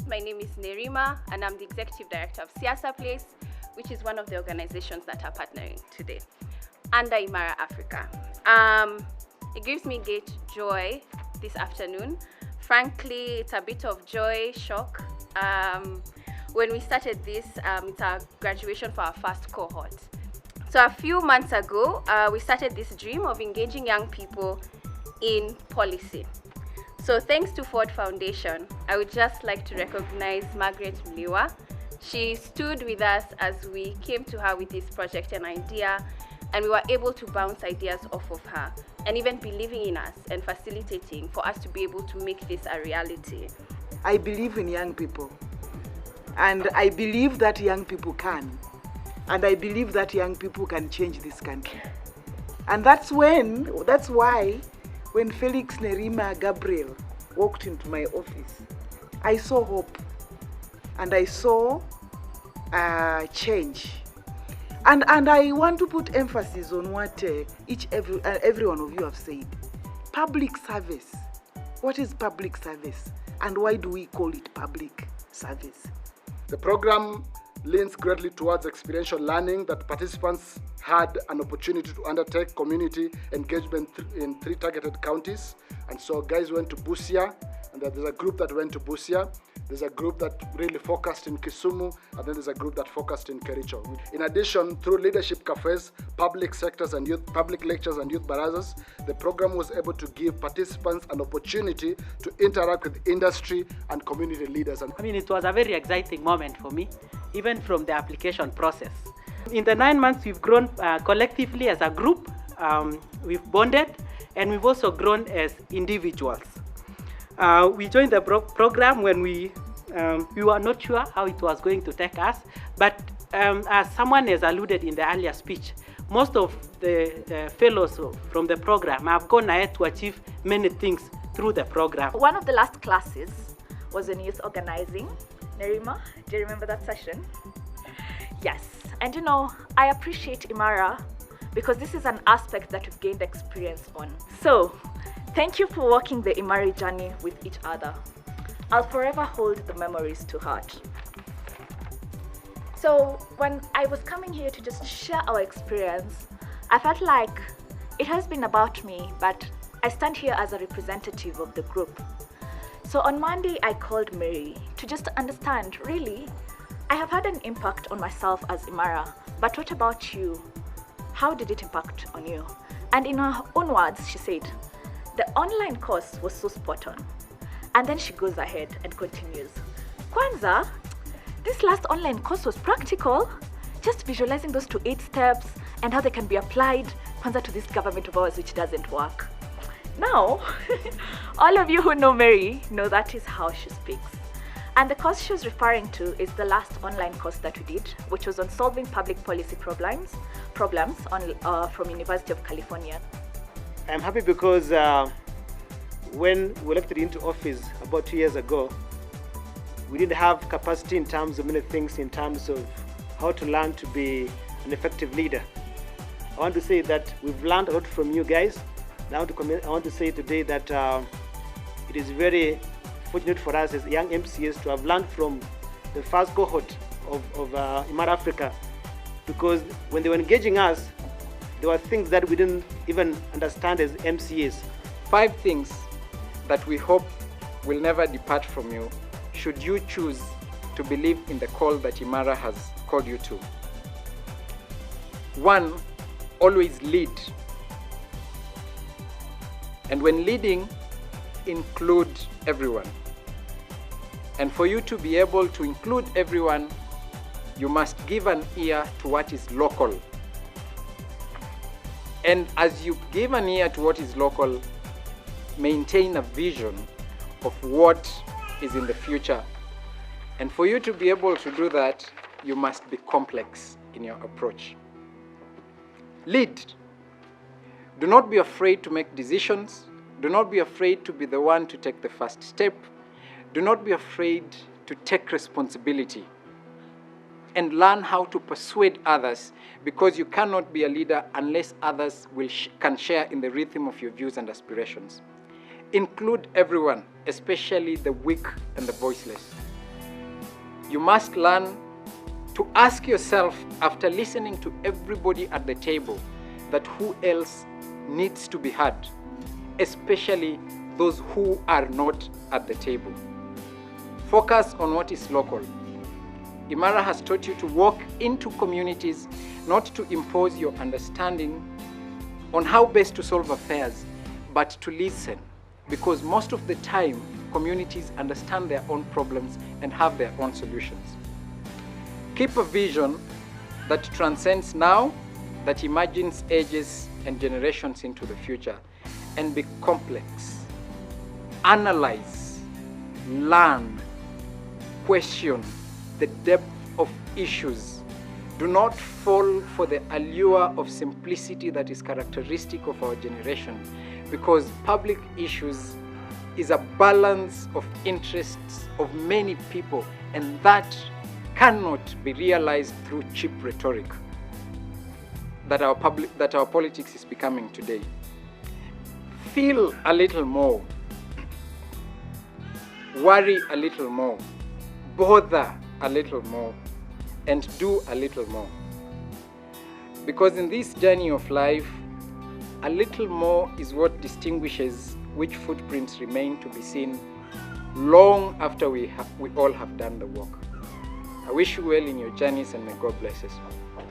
My name is Nerima, and I'm the Executive Director of Siasa Place, which is one of the organizations that are partnering today under Imara Africa. It gives me great joy this afternoon. Frankly, it's a bit of joy, shock. When we started this, it's our graduation for our first cohort. So a few months ago, we started this dream of engaging young people in policy. So thanks to Ford Foundation, I would just like to recognize Margaret Mliwa. She stood with us as we came to her with this project and idea, and we were able to bounce ideas off of her and even believing in us and facilitating for us to be able to make this a reality. I believe in young people, and I believe that young people can, and I believe that young people can change this country. And that's why when Felix Nerima Gabriel walked into my office, I saw hope and I saw change. And I want to put emphasis on what every one of you have said. Public service. What is public service? And why do we call it public service? The program leans greatly towards experiential learning that participants had an opportunity to undertake community engagement in 3 targeted counties. And so guys went to Busia, and there's a group that went to Busia. There's a group that really focused in Kisumu, and then there's a group that focused in Kericho. In addition, through leadership cafes, public sectors and youth, public lectures and youth barazas, the program was able to give participants an opportunity to interact with industry and community leaders. I mean, it was a very exciting moment for me, even from the application process. In the 9 months, we've grown collectively as a group, we've bonded, and we've also grown as individuals. We joined the program when we were not sure how it was going to take us, but as someone has alluded in the earlier speech, most of the fellows from the program have gone ahead to achieve many things through the program. One of the last classes was in youth organizing. Nerima, do you remember that session? Yes, and you know, I appreciate Imara because this is an aspect that we've gained experience on. So, thank you for walking the Imari journey with each other. I'll forever hold the memories to heart. So when I was coming here to just share our experience, I felt like it has been about me, but I stand here as a representative of the group. So on Monday, I called Mary to just understand, really, I have had an impact on myself as Imara, but what about you? How did it impact on you? And in her own words, she said, the online course was so spot on. And then she goes ahead and continues. Kwanza, this last online course was practical, just visualizing those 2 8 steps and how they can be applied, Kwanza, to this government of ours which doesn't work. Now, all of you who know Mary know that is how she speaks. And the course she was referring to is the last online course that we did, which was on solving public policy problems from University of California. I'm happy because when we elected into office about 2 years ago, we didn't have capacity in terms of many things, in terms of how to learn to be an effective leader. I want to say that we've learned a lot from you guys. I want to say today that it is very fortunate for us as young MCAs to have learned from the first cohort of Imara Africa, because when they were engaging us, there were things that we didn't even understand as MCAs. 5 things that we hope will never depart from you should you choose to believe in the call that Imara has called you to. 1, always lead. And when leading, include everyone. And for you to be able to include everyone, you must give an ear to what is local. And as you give an ear to what is local, maintain a vision of what is in the future. And for you to be able to do that, you must be complex in your approach. Lead. Do not be afraid to make decisions. Do not be afraid to be the one to take the first step. Do not be afraid to take responsibility. And learn how to persuade others, because you cannot be a leader unless others can share in the rhythm of your views and aspirations. Include everyone, especially the weak and the voiceless. You must learn to ask yourself, after listening to everybody at the table, that who else needs to be heard, especially those who are not at the table. Focus on what is local. Imara has taught you to walk into communities, not to impose your understanding on how best to solve affairs, but to listen, because most of the time, communities understand their own problems and have their own solutions. Keep a vision that transcends now, that imagines ages and generations into the future, and be complex. Analyze, learn, question the depth of issues. Do not fall for the allure of simplicity that is characteristic of our generation, because public issues is a balance of interests of many people, and that cannot be realized through cheap rhetoric that our politics is becoming today. Feel a little more, worry a little more, bother a little more, and do a little more. Because in this journey of life, a little more is what distinguishes which footprints remain to be seen long after we all have done the work. I wish you well in your journeys, and may God bless us all.